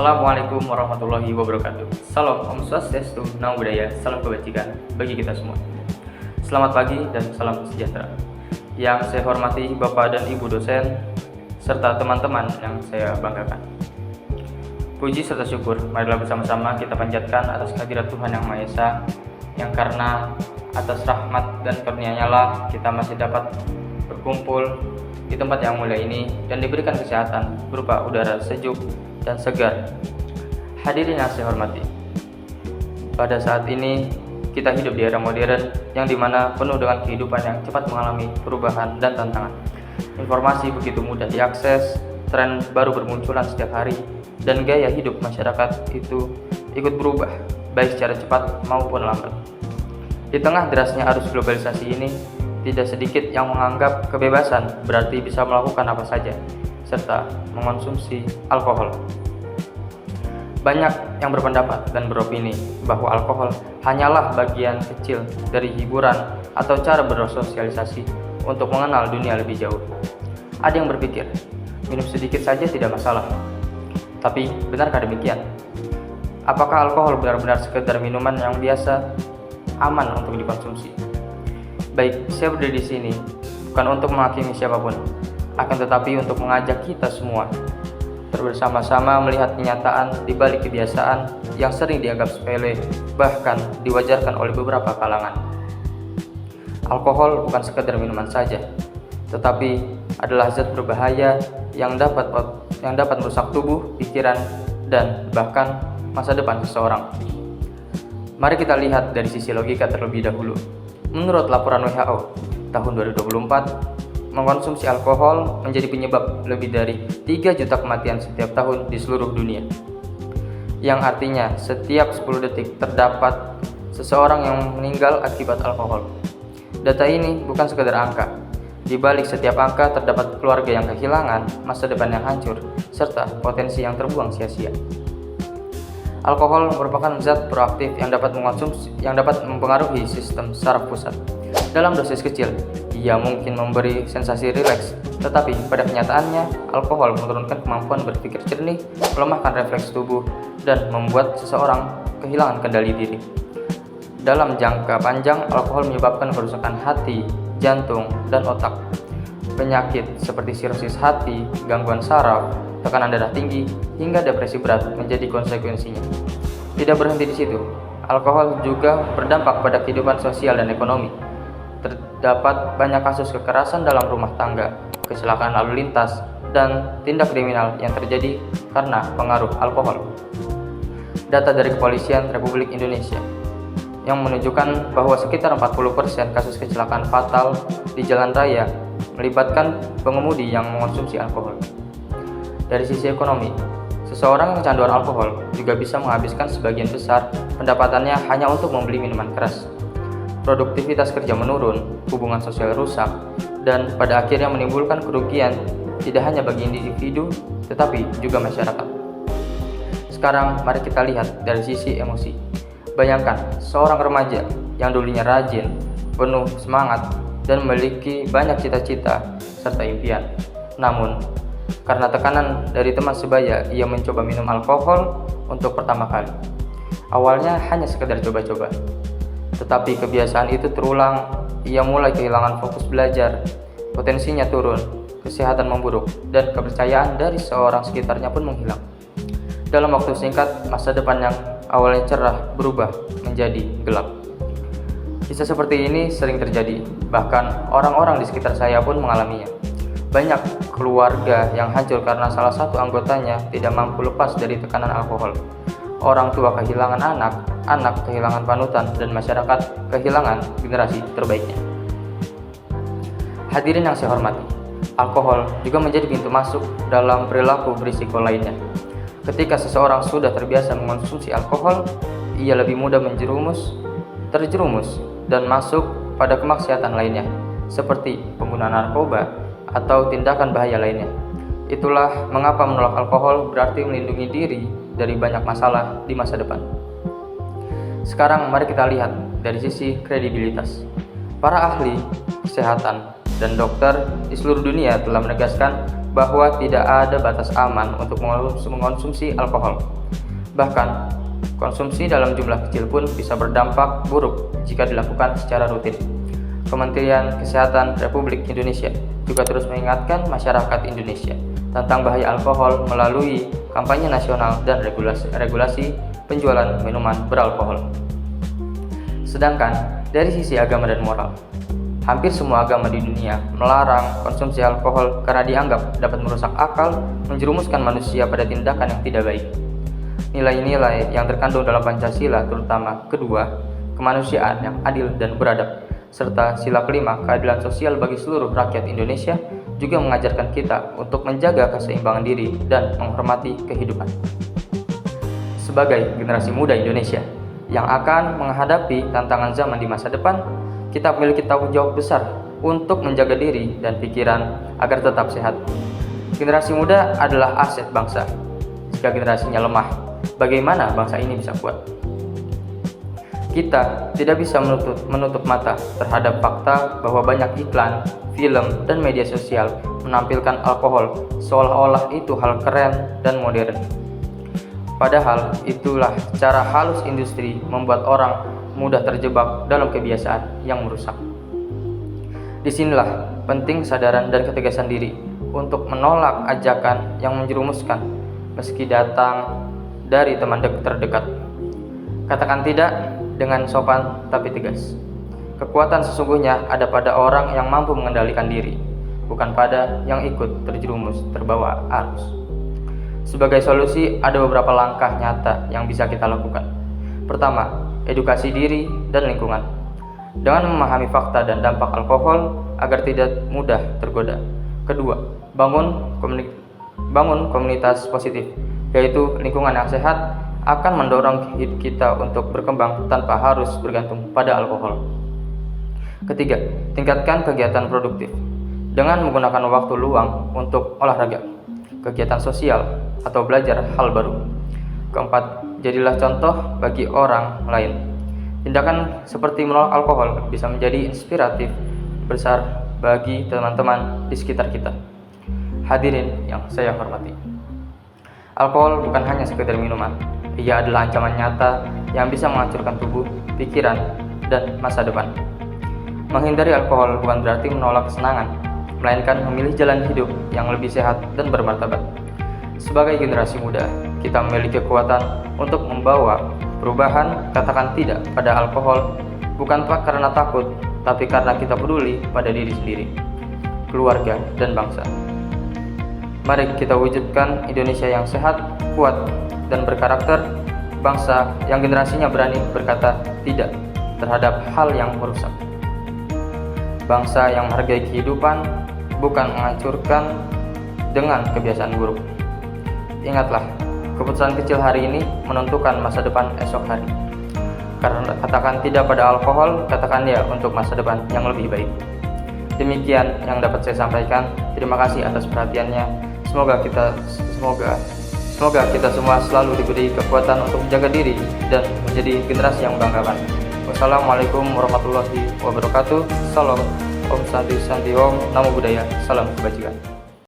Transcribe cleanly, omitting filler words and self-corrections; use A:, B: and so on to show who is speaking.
A: Assalamualaikum warahmatullahi wabarakatuh. Salam Om Swastiastu, Namo Buddhaya, salam kebajikan bagi kita semua. Selamat pagi dan salam sejahtera. Yang saya hormati Bapak dan Ibu dosen, serta teman-teman yang saya banggakan. Puji serta syukur, marilah bersama-sama kita panjatkan atas kehadirat Tuhan Yang Maha Esa, yang karena atas rahmat dan karunia-Nya lah kita masih dapat berkumpul di tempat yang mulia ini dan diberikan kesehatan berupa udara sejuk dan segar. Hadirin yang saya hormati, pada saat ini kita hidup di era modern yang dimana penuh dengan kehidupan yang cepat mengalami perubahan dan tantangan. Informasi begitu mudah diakses, tren baru bermunculan setiap hari, dan gaya hidup masyarakat itu ikut berubah, baik secara cepat maupun lambat. Di tengah derasnya arus globalisasi ini, tidak sedikit yang menganggap kebebasan berarti bisa melakukan apa saja, serta mengonsumsi alkohol. Banyak yang berpendapat dan beropini bahwa alkohol hanyalah bagian kecil dari hiburan atau cara bersosialisasi untuk mengenal dunia lebih jauh. Ada yang berpikir, minum sedikit saja tidak masalah. Tapi, benarkah demikian? Apakah alkohol benar-benar sekedar minuman yang biasa, aman untuk dikonsumsi? Baik, saya berdiri di sini bukan untuk menghakimi siapapun, akan tetapi untuk mengajak kita semua bersama-sama melihat kenyataan di balik kebiasaan yang sering dianggap sepele, bahkan diwajarkan oleh beberapa kalangan. Alkohol bukan sekedar minuman saja, tetapi adalah zat berbahaya yang dapat merusak tubuh, pikiran, dan bahkan masa depan seseorang. Mari kita lihat dari sisi logika terlebih dahulu. Menurut laporan WHO tahun 2024, mengkonsumsi alkohol menjadi penyebab lebih dari 3 juta kematian setiap tahun di seluruh dunia. Yang artinya setiap 10 detik terdapat seseorang yang meninggal akibat alkohol. Data ini bukan sekedar angka. Di balik setiap angka terdapat keluarga yang kehilangan, masa depan yang hancur, serta potensi yang terbuang sia-sia. Alkohol merupakan zat proaktif yang dapat mempengaruhi sistem saraf pusat. Dalam dosis kecil, ia mungkin memberi sensasi rileks, tetapi pada kenyataannya, alkohol menurunkan kemampuan berpikir jernih, melemahkan refleks tubuh, dan membuat seseorang kehilangan kendali diri. Dalam jangka panjang, alkohol menyebabkan kerusakan hati, jantung, dan otak. Penyakit seperti sirosis hati, gangguan saraf, tekanan darah tinggi, hingga depresi berat menjadi konsekuensinya. Tidak berhenti di situ, alkohol juga berdampak pada kehidupan sosial dan ekonomi. Terdapat banyak kasus kekerasan dalam rumah tangga, kecelakaan lalu lintas, dan tindak kriminal yang terjadi karena pengaruh alkohol. Data dari Kepolisian Republik Indonesia yang menunjukkan bahwa sekitar 40% kasus kecelakaan fatal di jalan raya melibatkan pengemudi yang mengonsumsi alkohol. Dari sisi ekonomi, seseorang yang kecanduan alkohol juga bisa menghabiskan sebagian besar pendapatannya hanya untuk membeli minuman keras. Produktivitas kerja menurun, hubungan sosial rusak, dan pada akhirnya menimbulkan kerugian tidak hanya bagi individu, tetapi juga masyarakat. Sekarang mari kita lihat dari sisi emosi. Bayangkan seorang remaja yang dulunya rajin, penuh semangat, dan memiliki banyak cita-cita serta impian. Namun, karena tekanan dari teman sebaya, ia mencoba minum alkohol untuk pertama kali. Awalnya hanya sekedar coba-coba, tetapi kebiasaan itu terulang. Ia mulai kehilangan fokus belajar, potensinya turun, kesehatan memburuk, dan kepercayaan dari seorang sekitarnya pun menghilang. Dalam waktu singkat, masa depan yang awalnya cerah berubah menjadi gelap. Kisah seperti ini sering terjadi, bahkan orang-orang di sekitar saya pun mengalaminya. Banyak keluarga yang hancur karena salah satu anggotanya tidak mampu lepas dari tekanan alkohol. Orang tua kehilangan anak, anak kehilangan panutan, dan masyarakat kehilangan generasi terbaiknya. Hadirin yang saya hormati, alkohol juga menjadi pintu masuk dalam perilaku berisiko lainnya. Ketika seseorang sudah terbiasa mengonsumsi alkohol, ia lebih mudah terjerumus, dan masuk pada kemaksiatan lainnya, seperti penggunaan narkoba atau tindakan bahaya lainnya. Itulah mengapa menolak alkohol berarti melindungi diri dari banyak masalah di masa depan. Sekarang mari kita lihat dari sisi kredibilitas. Para ahli kesehatan dan dokter di seluruh dunia telah menegaskan bahwa tidak ada batas aman untuk mengonsumsi alkohol. Bahkan, konsumsi dalam jumlah kecil pun bisa berdampak buruk jika dilakukan secara rutin. Kementerian Kesehatan Republik Indonesia juga terus mengingatkan masyarakat Indonesia tentang bahaya alkohol melalui kampanye nasional dan regulasi penjualan minuman beralkohol. Sedangkan dari sisi agama dan moral, hampir semua agama di dunia melarang konsumsi alkohol karena dianggap dapat merusak akal, menjerumuskan manusia pada tindakan yang tidak baik. Nilai-nilai yang terkandung dalam Pancasila, terutama kedua, kemanusiaan yang adil dan beradab, serta sila kelima, keadilan sosial bagi seluruh rakyat Indonesia, juga mengajarkan kita untuk menjaga keseimbangan diri dan menghormati kehidupan. Sebagai generasi muda Indonesia yang akan menghadapi tantangan zaman di masa depan, kita memiliki tanggung jawab besar untuk menjaga diri dan pikiran agar tetap sehat. Generasi muda adalah aset bangsa. Jika generasinya lemah, bagaimana bangsa ini bisa kuat? Kita tidak bisa menutup mata terhadap fakta bahwa banyak iklan, film, dan media sosial menampilkan alkohol seolah-olah itu hal keren dan modern. Padahal itulah cara halus industri membuat orang mudah terjebak dalam kebiasaan yang merusak. Disinilah penting kesadaran dan ketegasan diri untuk menolak ajakan yang menjerumuskan meski datang dari teman terdekat. Katakan tidak dengan sopan tapi tegas. Kekuatan sesungguhnya ada pada orang yang mampu mengendalikan diri, bukan pada yang ikut terjerumus terbawa arus. Sebagai solusi, ada beberapa langkah nyata yang bisa kita lakukan. Pertama, edukasi diri dan lingkungan. Dengan memahami fakta dan dampak alkohol agar tidak mudah tergoda. Kedua, bangun komunitas positif, yaitu lingkungan yang sehat akan mendorong hidup kita untuk berkembang tanpa harus bergantung pada alkohol. Ketiga, tingkatkan kegiatan produktif dengan menggunakan waktu luang untuk olahraga, kegiatan sosial, atau belajar hal baru. Keempat, jadilah contoh bagi orang lain. Tindakan seperti menolak alkohol bisa menjadi inspiratif besar bagi teman-teman di sekitar kita. Hadirin yang saya hormati, alkohol bukan hanya sekedar minuman. Ia adalah ancaman nyata yang bisa menghancurkan tubuh, pikiran, dan masa depan. Menghindari alkohol bukan berarti menolak kesenangan, melainkan memilih jalan hidup yang lebih sehat dan bermartabat. Sebagai generasi muda, kita memiliki kekuatan untuk membawa perubahan. Katakan tidak pada alkohol, bukan karena takut, tapi karena kita peduli pada diri sendiri, keluarga, dan bangsa. Mari kita wujudkan Indonesia yang sehat, kuat, dan berkarakter, bangsa yang generasinya berani berkata tidak terhadap hal yang merusak. Bangsa yang menghargai kehidupan, bukan menghancurkan dengan kebiasaan buruk. Ingatlah, keputusan kecil hari ini menentukan masa depan esok hari. Karena katakan tidak pada alkohol, katakan ya untuk masa depan yang lebih baik. Demikian yang dapat saya sampaikan. Terima kasih atas perhatiannya. Semoga kita semua selalu diberi kekuatan untuk menjaga diri dan menjadi generasi yang membanggakan. Wassalamualaikum warahmatullahi wabarakatuh. Salam Om Santi Santi Om. Namo Buddhaya. Salam kebajikan.